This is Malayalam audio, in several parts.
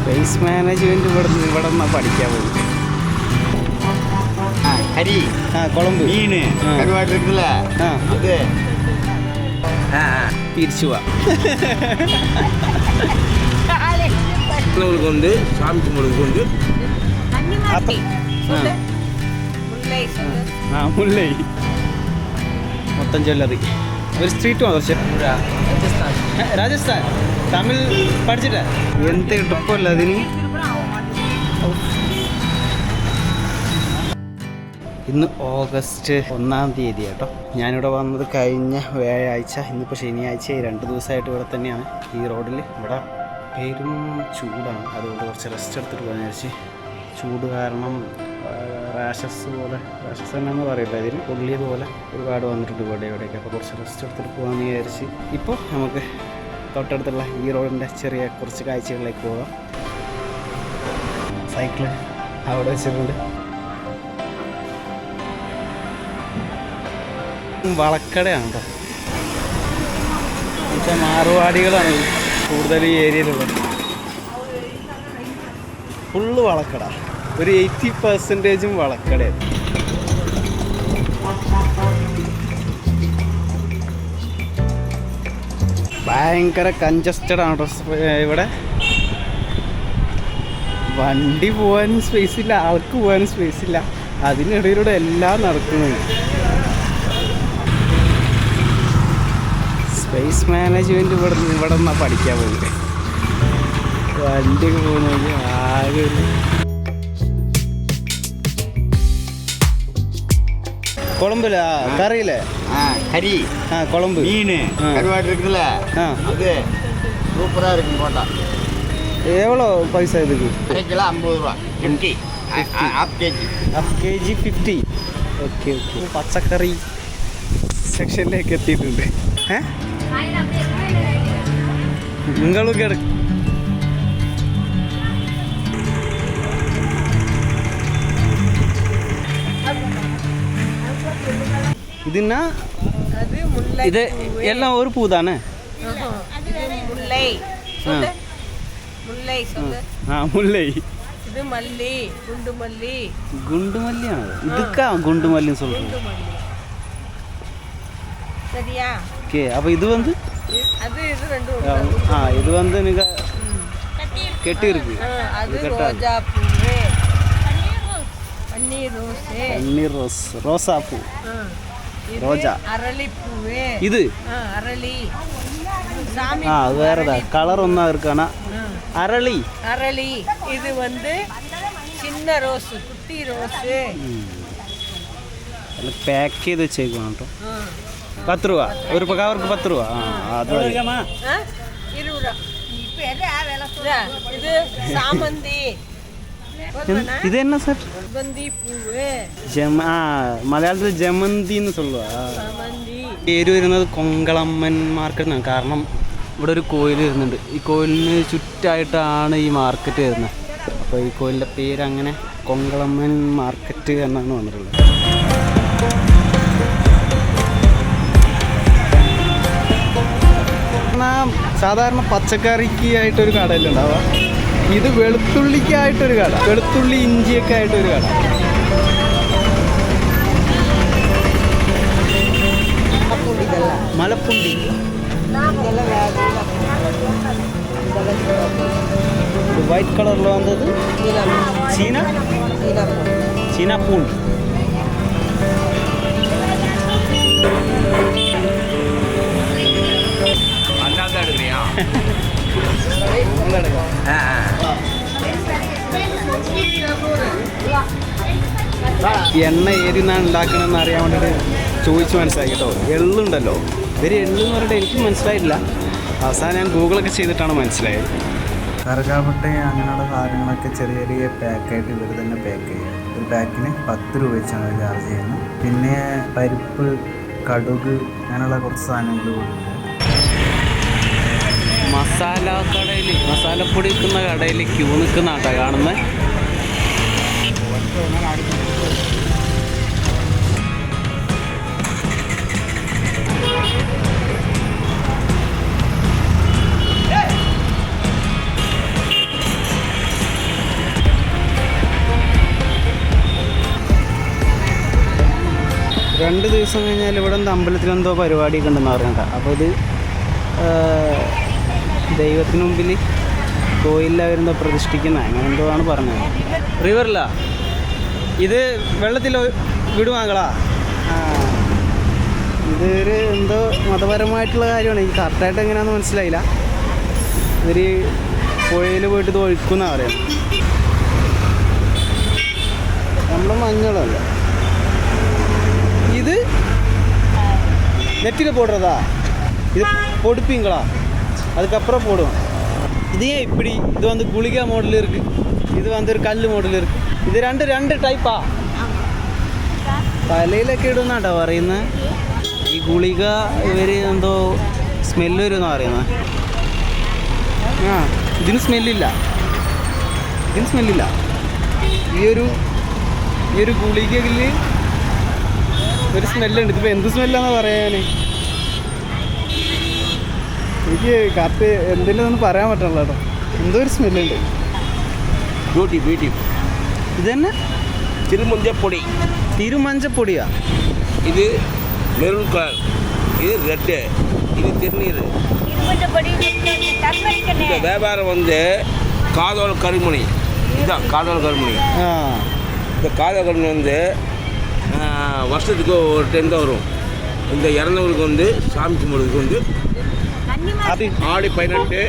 സ്പേസ് മാനേജ്മെന്റ് ഇവിടെ നിന്ന് പഠിക്കാൻ പോകും. ഹരി കുളമ്പ് മീന് കരുവാട്ട് இருக்குல்ல அது തിരിച്ചു പോവാ. வந்து சாமி கும்பிடுறதுக்கு வந்து മുല്ലൈ മൊത്തം ജ്വല്ലറി ഒരു സ്ട്രീറ്റ് മാത്രം. രാജസ്ഥാൻ തമിഴ് പഠിച്ചിട്ടാ എന്ത് ട്രിപ്പല്ല അതിന്. ഇന്ന് ഓഗസ്റ്റ് 1-ാം തീയതി കേട്ടോ. ഞാനിവിടെ വന്നത് കഴിഞ്ഞ വ്യാഴാഴ്ച, ഇന്നിപ്പോൾ ശനിയാഴ്ച. 2 ദിവസമായിട്ട് ഇവിടെ തന്നെയാണ് ഈ റോഡിൽ. ഇവിടെ പേരും ചൂടാണ്, അതുകൊണ്ട് കുറച്ച് റെസ്റ്റ് എടുത്തിട്ട് പോകാൻ വിചാരിച്ച്. ചൂട് കാരണം റാഷസ് എന്നാന്ന് പറയില്ല, ഇതിന് പൊള്ളിയതുപോലെ ഒരുപാട് വന്നിട്ടുണ്ട് ഇവിടെയൊക്കെ. അപ്പോൾ കുറച്ച് റെസ്റ്റ് എടുത്തിട്ട് പോകാമെന്ന് വിചാരിച്ച് ഇപ്പോൾ നമുക്ക് തൊട്ടടുത്തുള്ള ഈ റോഡിൻ്റെ ചെറിയ കുറച്ച് കാഴ്ചകളിലേക്ക് പോകാം. സൈക്കിള് അവിടെ വെച്ചിട്ടുണ്ട്. വളക്കടയാണ് കേട്ടോ. എന്നുവെച്ചാൽ മാറുവാടികളാണ് കൂടുതൽ ഈ ഏരിയയിലുള്ളത്. ഫുള്ള് വളക്കട, ഒരു 80% വളക്കടയാണ്. ഭയങ്കര കൺജസ്റ്റഡ് ആണ് ഇവിടെ. വണ്ടി പോകാനും സ്പേസ് ഇല്ല, ആൾക്ക് പോകാനും സ്പേസ് ഇല്ല. അതിനിടയിലൂടെ എല്ലാം നടക്കുന്നുണ്ട്. സ്പേസ് മാനേജ്മെൻറ്റ് ഇവിടെ നിന്നാണ് പഠിക്കാൻ പോകുന്നത്. വണ്ടിയൊക്കെ പോകുന്നത് ആകെ കുളമ്പില്ല കറിയില്ലേ? ஹரி குழம்பு மீன் கருவாட்டு இருக்குல்ல அது சூப்பராக இருக்கும் போட்டா. எவ்வளோ பைசா இதுக்கு? 1 கிலோ 50 ரூபா. 50 half K G 50. Okay okay. പച്ചക്കറി സെക്ഷനിലേക്ക് എത്തിയിട്ടുണ്ട്. നിങ്ങളും കിടക്കും. இதுன்னா இது எல்லாம் ஒரு பூ தானே? முல்லை முல்லை. இது மல்லி, குண்டு மல்லி. குண்டு மல்லியானது இதுக்கா குண்டு மல்லின்னு சொல்றீங்க? சரியா? ஓகே. அப்ப இது வந்து அது இது ரெண்டு இது வந்து நீங்க கெட்டி இருக்கு. அது ரோஜா பூ, பன்னீர் ரோஸ், ரோசா பூ, ரோஜா, அரளி பூ. இது அரளி சாமி. அது வேறதா கலர் ஒண்ணா இருக்கானா? அரளி. இது வந்து சின்ன ரோஸ், குட்டி ரோஸ். பேக் ചെയ്ത് വെച്ചേക്കണം കേട്ടോ. 10 രൂപ ഒരു കവർക്ക് 10 രൂപ. അത് 20 രൂപ. ഇത് സാമന്തി. ഇത് എന്നാ സാർ? ജമന്തി പൂവ്. മലയാളത്തിൽ ജമന്തി എന്ന് சொல்லுവാ. പേര് വരുന്നത് കൊങ്കളമ്മൻ മാർക്കറ്റ് എന്നാണ്. കാരണം ഇവിടെ ഒരു കോയിൽ വരുന്നുണ്ട്. ഈ കോയിലിന് ചുറ്റായിട്ടാണ് ഈ മാർക്കറ്റ് വരുന്നത്. അപ്പോൾ ഈ കോയിലിൻ്റെ പേര് അങ്ങനെ കൊങ്കളമ്മൻ മാർക്കറ്റ് എന്നാണ് വന്നിട്ടുള്ളത്. സാധാരണ പച്ചക്കറിക്ക് ആയിട്ടൊരു കടയിൽ ഉണ്ടാവുക. ഇത് വെളുത്തുള്ളിക്കായിട്ടൊരു കട, വെളുത്തുള്ളി ഇഞ്ചിയൊക്കെ ആയിട്ടൊരു കട. മലപ്പുണ്ടി. വൈറ്റ് കളറിൽ വന്നത് ചീന പൂണ്ട്. എണ്ണ ഏതിന്നാണ് ഉണ്ടാക്കണമെന്ന് അറിയാൻ വേണ്ടിയിട്ട് ചോദിച്ച് മനസ്സിലാക്കി കേട്ടോ. എള്ളുണ്ടല്ലോ, ഇവർ എള്ളെന്ന് പറഞ്ഞിട്ട് എനിക്ക് മനസ്സിലായിട്ടില്ല. അവസാനം ഞാൻ ഗൂഗിളൊക്കെ ചെയ്തിട്ടാണ് മനസ്സിലായത്. കറുകാപ്പട്ട അങ്ങനെയുള്ള സാധനങ്ങളൊക്കെ ചെറിയ ചെറിയ പാക്കായിട്ട് ഇവർ തന്നെ പാക്ക് ചെയ്യുക. ഒരു പാക്കിന് 10 രൂപ വെച്ചാണ് ചാർജ് ചെയ്യുന്നത്. പിന്നെ പരിപ്പ്, കടുക് അങ്ങനെയുള്ള കുറച്ച് സാധനങ്ങൾ കൊടുക്കുക. മസാല കടയിൽ, മസാലപ്പൊടി വിൽക്കുന്ന കടയിൽ ക്യൂ നിൽക്കുന്ന ആട്ടോ കാണുന്നത്. 2 ദിവസം കഴിഞ്ഞാൽ ഇവിടെ എന്തോ അമ്പലത്തിലെന്തോ പരിപാടിയൊക്കെ ഉണ്ടെന്ന് പറഞ്ഞിട്ടാ. അപ്പോൾ ഇത് ദൈവത്തിന് മുമ്പിൽ കോയിലെന്തോ പ്രതിഷ്ഠിക്കുന്ന അങ്ങനെ എന്തോ ആണ് പറഞ്ഞത്. റിവറിലാ ഇത് വെള്ളത്തിൽ വിടുവാങ്ങളാ. ഇതൊരു എന്തോ മതപരമായിട്ടുള്ള കാര്യമാണ്. എനിക്ക് കറക്റ്റായിട്ട് എങ്ങനെയാണെന്ന് മനസ്സിലായില്ല. ഇവർ പുഴയിൽ പോയിട്ട് ഇത് ഒഴുക്കുന്നാണ് പറയുന്നത്. നമ്മളെ മഞ്ഞളല്ല ഇത് நெத்தியில் போடுறதா? இது பொடுப்பீங்களா? அதுக்கப்புறம் போடுவோம். இது ஏன் இப்படி? இது வந்து குளிகா மாடல் இருக்குது, இது வந்து ஒரு கல் மாடல் இருக்குது. ഇത് രണ്ട് ടൈപ്പാ. തലയിലൊക്കെ ഇടുന്നാട്ടോ പറയുന്നത്. ഈ ഗുളിക ഇവർ എന്തോ സ്മെല്ല് വരുമെന്നാണ് പറയുന്നത്. ഇതിന് സ്മെല്ലില്ല. ഈ ഒരു ഗുളികയിൽ ഒരു സ്മെല്ലുണ്ട്. ഇതിപ്പോൾ എന്ത് സ്മെല്ലാന്ന് പറയാൻ എനിക്ക് കറക്റ്റ് എന്തെങ്കിലും പറയാൻ പറ്റില്ല കേട്ടോ. എന്തോ ഒരു സ്മെല്ലുണ്ട്. ബ്യൂട്ടി ഇത് തന്നെ തിരുമഞ്ചപ്പൊടിയാ. ഇത് മെറൂൺ കളർ, இது ரெட்டு, இது திருநீர். இந்த வியாபாரம் வந்து காதோல கருமணி. இதுதான் காதோல கருமணி. இந்த காதோல கருமணி வந்து வருஷத்துக்கு ஒரு டைம் தான் வரும். இந்த இறந்தவங்களுக்கு வந்து சாமி கும்பிடுறதுக்கு வந்து ஆடி 18.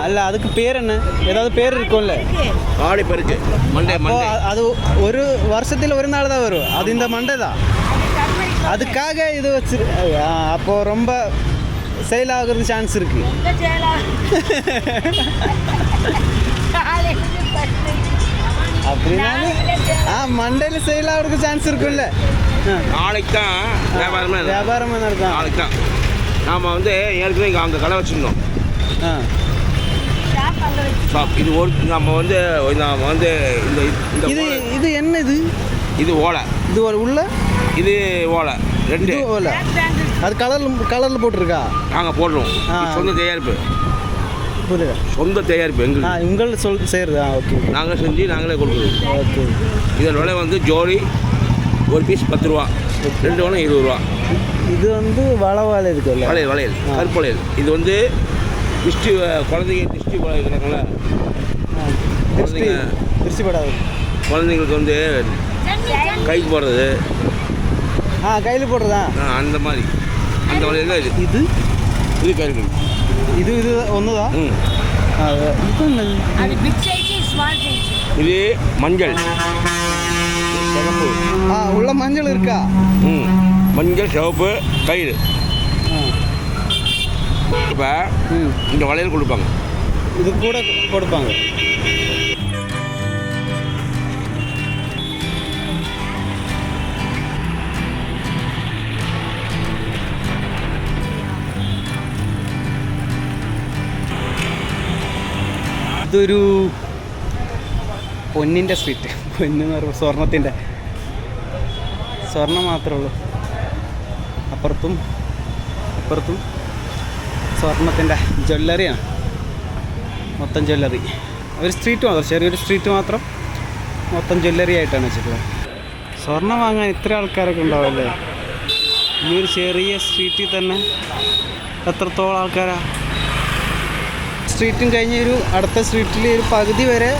അല്ല அதுக்கு பேர் என்ன? ஏதாவது பேர் இருக்கும்ல? ஆடி பெருக்கு மண்டே. அது ஒரு வருஷத்தில் ஒரு நாள் தான் வரும். அது இந்த மண்டே தான். அதுக்காக இது வச்சு அப்போ ரொம்ப சேல் ஆகுறதுக்கு சான்ஸ் இருக்கு. அப்படின்னா மண்டேல சேல் ஆகுறதுக்கு சான்ஸ் இருக்குல்ல. நாளைக்கு தான் வியாபாரமாக நடக்கும். நாளைக்கு தான் நாம் வந்து ஏற்கனவே அங்கே கடை வச்சுருந்தோம். இது ஒரு நம்ம வந்து இந்த இது என்ன இது? இது ஓலை. இது உள்ள இது ஓலை ரெண்டு ஓலை. அது கலரில் போட்டிருக்கா? நாங்கள் போடுறோம். சொந்த தயாரிப்பு. சொந்த தயாரிப்பு எங்களுக்கு. உங்கள் செய்கிறது. ஓகே. நாங்கள் செஞ்சு நாங்களே கொடுக்குறோம். ஓகே. இதன் விலை வந்து ஜோடி ஒரு பீஸ் 10 ரூபா, 2 வேணும் 20 ரூபா. இது வந்து வளையல் இருக்குல்ல? வளையல் கருப்பு வளையல். இது வந்து திருஷ்டி குழந்தைங்க திருஷ்டி இருக்கிறாங்கள, திருஷ்டி படாது குழந்தைங்களுக்கு வந்து கைக்கு போடுறது. கையில் போடுறதா? அந்த மாதிரி அந்த வளையல் தான் இது. இது கருப்பு. இது ஒன்றுதான். இது மஞ்சள் சிவப்பு. உள்ள மஞ்சள் இருக்கா? மஞ்சள் சிவப்பு கயிறு. இப்போ இந்த வளையல் கொடுப்பாங்க. இது கூட கொடுப்பாங்க. ഇതൊരു പൊന്നിൻ്റെ സ്ട്രീറ്റ്. പൊന്നെന്ന് പറയുമ്പോൾ സ്വർണത്തിൻ്റെ. സ്വർണം മാത്രമേ ഉള്ളൂ. അപ്പുറത്തും സ്വർണത്തിൻ്റെ ജ്വല്ലറിയാണ്. മൊത്തം ജ്വല്ലറി. ഒരു സ്ട്രീറ്റ് മാത്രം, ചെറിയൊരു സ്ട്രീറ്റ് മാത്രം മൊത്തം ജ്വല്ലറി ആയിട്ടാണ് വെച്ചിട്ടുള്ളത്. സ്വർണം വാങ്ങാൻ ഇത്ര ആൾക്കാരൊക്കെ ഉണ്ടാവുമല്ലേ? ഈ ഒരു ചെറിയ സ്ട്രീറ്റിൽ തന്നെ എത്രത്തോളം ആൾക്കാരാ. സ്ട്രീറ്റും കഴിഞ്ഞ് അടുത്ത സ്ട്രീറ്റിൽ ഒരു പകുതി വരെ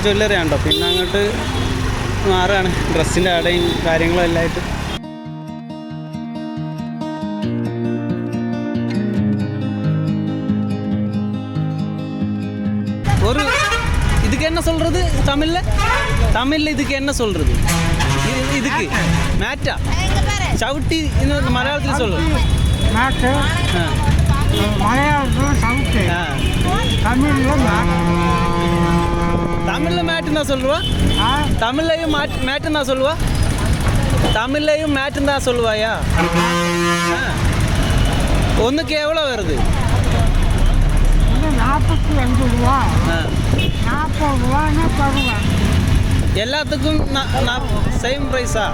ജ്വല്ലറി ഉണ്ടോ. പിന്നെ അങ്ങോട്ട് മാറാണ് ഡ്രസ്സിൻ്റെ കടയും കാര്യങ്ങളും എല്ലാം ആയിട്ട്. ஒரு இதுக்கு என்ன சொல்கிறது தமிழில் இதுக்கு என்ன சொல்கிறது? இதுக்கு மேட்டா சவுட்டி இன்னொரு மலையாளத்தில் சொல்லு. மேட்டு மலையாளத்தில் சவுட்டு, தமிழில் மேட்டுன்னு தான் சொல்லுவா. தமிழ்லையும் மேட்டுன்னு தான் சொல்லுவா. தமிழ்லையும் மேட்டுன்னு தான் சொல்லுவாயா? ஒன்றுக்கு எவ்வளோ வருது? 45 ரூபா, 40 ரூபான்னு தருவேன். എല്ലാത്തുക്കും സെയിം പ്രൈസാ?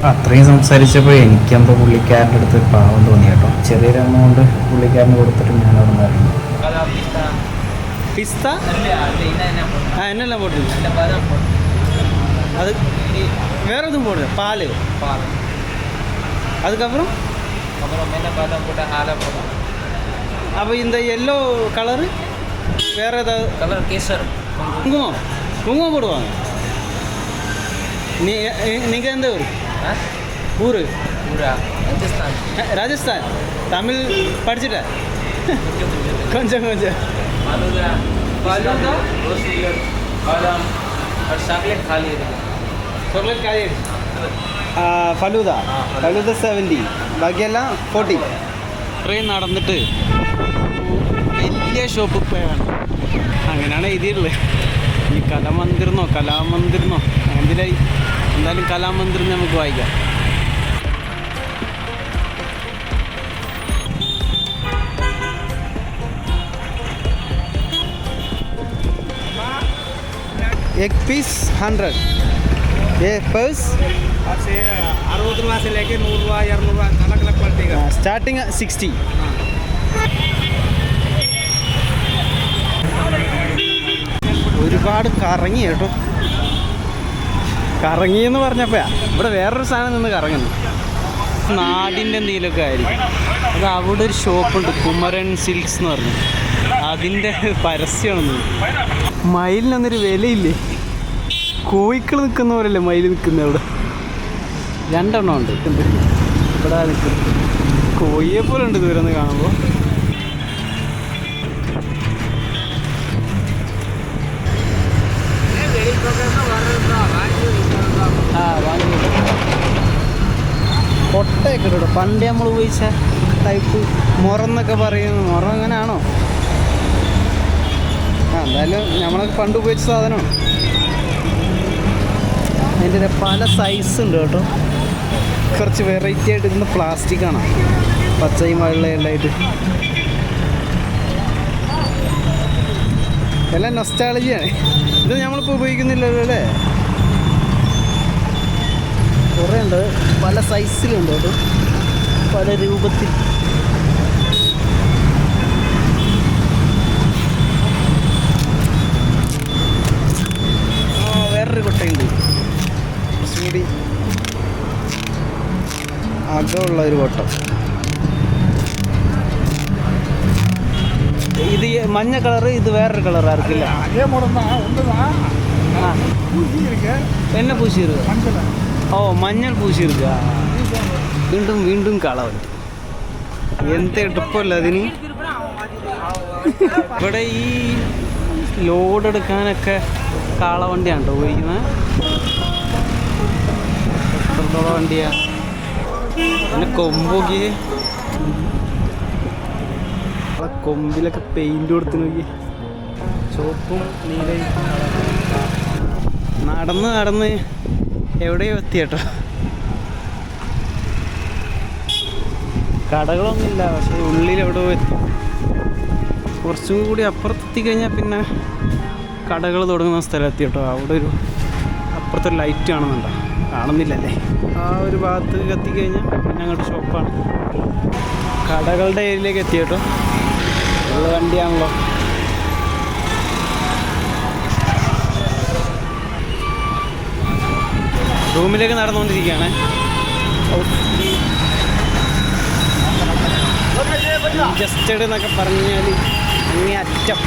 അത്രയും സംസാരിച്ചപ്പോൾ എനിക്കെന്തോ പുള്ളിക്കാരൻ്റെ അടുത്ത് പാവം തോന്നി കേട്ടോ. ചെറിയൊരു എമൗണ്ട് പുള്ളിക്കാരന് കൊടുത്തിട്ട് ഞാൻ അവിടെ നിന്ന് ഇറങ്ങി. പിസ്ത എന്നെല്ലാം പോട്ടില്ല. அது வேறு எதுவும் போடுங்க பால் பால். அதுக்கப்புறம் அப்புறம் என்ன பாதாம் போட்டு ஆலை போடும். அப்போ இந்த எல்லோ கலரு வேறு ஏதாவது கலர் கேசர். குங்குமம் குங்குமம் போடுவாங்க. நீங்கள் எந்த ஊர் ஆ ஊர் ஊரா ராஜஸ்தான். ராஜஸ்தான். தமிழ் படிச்சுட்ட கொஞ்சம் கொஞ்சம் கொஞ்சம் फालूदा फालूदा रोज मिल्क बादाम और चॉकलेट खाली है. ചോക്ലേറ്റ് കാര്യം ഫലൂദ ഫലൂദ 70 ബാക്കിയെല്ലാം 40. ഇത്രയും നടന്നിട്ട് വലിയ ഷോപ്പിൽ പോയാണ്. അങ്ങനെയാണ് എഴുതിയുള്ളത്. ഈ കലാമന്ദിർന്നോ എന്തിനായി എന്തായാലും കലാമന്ദിർ നമുക്ക് വായിക്കാം. एक पीस 100 ये पर्स 60 രൂപ से लेके 100 രൂപ 200 രൂപ अलग अलग क्वालिटी का. സ്റ്റാർട്ടിങ് 60. ഒരുപാട് കറങ്ങി കേട്ടോ. കറങ്ങിയെന്ന് പറഞ്ഞപ്പോഴാ ഇവിടെ വേറൊരു സാധനം നിന്ന് കറങ്ങുന്നു. നാടിൻ്റെ എന്തെങ്കിലുമൊക്കെ ആയിരിക്കും. അത് അവിടെ ഒരു ഷോപ്പുണ്ട് കുമരൻ സിൽക്സ് എന്ന് പറഞ്ഞു. അതിൻ്റെ പരസ്യമാണെന്ന്. മയിലിനൊന്നൊരു വിലയില്ലേ. കോഴിക്കൾ നിൽക്കുന്ന പോലെയല്ലേ മയിൽ നിൽക്കുന്നത്. അവിടെ 2 എണ്ണം ഉണ്ട്. ഇവിടെ നിൽക്കുന്നത് കോഴിയെ പോലെ ഉണ്ട് ദൂരം നിന്ന് കാണുമ്പോൾ. ആ വാങ്ങി കൊട്ടയൊക്കെ ഇട്ടോ. പണ്ട് നമ്മൾ ഉപയോഗിച്ച ടൈപ്പ് മുറന്നൊക്കെ പറയുന്നു. മുറം അങ്ങനെയാണോ? എന്തായാലും നമ്മളൊക്കെ പണ്ട് ഉപയോഗിച്ച സാധനമാണ്. അതിൻ്റെ പല സൈസ് ഉണ്ട് കേട്ടോ. കുറച്ച് വെറൈറ്റി ആയിട്ട് ഇരുന്ന് പ്ലാസ്റ്റിക്കാണ്. പച്ചയും വെള്ളയെല്ലായിട്ട് എല്ലാം നൊസ്റ്റാളജിയാണ്. ഇത് നമ്മളിപ്പോൾ ഉപയോഗിക്കുന്നില്ലല്ലോ അല്ലേ. കുറേ ഉണ്ട്, പല സൈസിലുണ്ട് കേട്ടോ, പല രൂപത്തിൽ. വേറൊരു കൊട്ടയുണ്ട്, കുറച്ചുകൂടി അകമുള്ള ഒരു കൊട്ട. ഇത് മഞ്ഞ കളറ്, ഇത് വേറൊരു കളർ ആർക്കില്ല. என்ன பூசி இருக்கு? ഓ മഞ്ഞൾ പൂശി ഇരിക്കുക. വീണ്ടും വീണ്ടും കളവ്. എന്ത് എടുപ്പമല്ല അതിന്. ഇവിടെ ഈ ലോഡ് എടുക്കാനൊക്കെ കാളവണ്ടിയാണ് കേട്ടോ ഉപയോഗിക്കുന്നത്. എത്രത്തോളം വണ്ടിയാണ്. പിന്നെ കൊമ്പൊക്കെ കൊമ്പിലൊക്കെ പെയിൻറ് കൊടുത്ത് നോക്കി. ചുവപ്പും നീലയും. നടന്ന് നടന്ന് എവിടെയോ എത്തി കേട്ടോ. കടകളൊന്നുമില്ല, പക്ഷേ ഉള്ളിലെവിടെയോ എത്തി. കുറച്ചും കൂടി അപ്പുറത്തെത്തി കഴിഞ്ഞാൽ പിന്നെ കടകൾ തുടങ്ങുന്ന സ്ഥലമെത്തി കേട്ടോ. അവിടെ ഒരു അപ്പുറത്തൊരു ലൈറ്റ് കാണുന്നുണ്ടോ? കാണുന്നില്ലല്ലേ. ആ ഒരു ഭാഗത്ത് എത്തിക്കഴിഞ്ഞാൽ പിന്നെ അങ്ങോട്ട് ഷോപ്പാണ്. കടകളുടെ ഏരിയയിലേക്ക് എത്തി കേട്ടോ. ഉള്ള വണ്ടിയാണല്ലോ. റൂമിലേക്ക് നടന്നുകൊണ്ടിരിക്കുകയാണ്. ജസ്റ്റഡ് എന്നൊക്കെ പറഞ്ഞാൽ അങ്ങേ അറ്റം.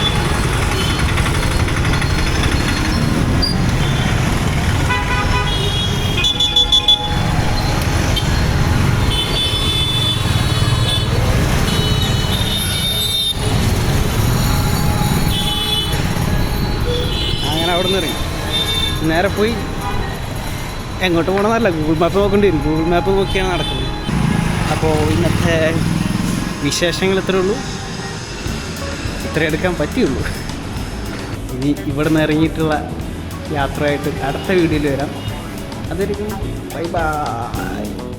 അങ്ങനെ അവിടെ നിന്ന് ഇറങ്ങി നേരെ പോയി. എങ്ങോട്ട് പോകണമെന്നല്ല, ഗൂഗിൾ മാപ്പ് നോക്കേണ്ടി വരും. ഗൂഗിൾ മാപ്പ് നോക്കിയാണ് നടക്കുന്നത്. അപ്പോൾ ഇന്നത്തെ വിശേഷങ്ങൾ ഇത്രയേ ഉള്ളൂ. ഇത്രയും എടുക്കാൻ പറ്റിയുള്ളൂ. ഇനി ഇവിടെ നിന്ന് ഇറങ്ങിയിട്ടുള്ള യാത്രയായിട്ട് അടുത്ത വീഡിയോയിൽ വരാം. അതായിരിക്കും. Bye bye.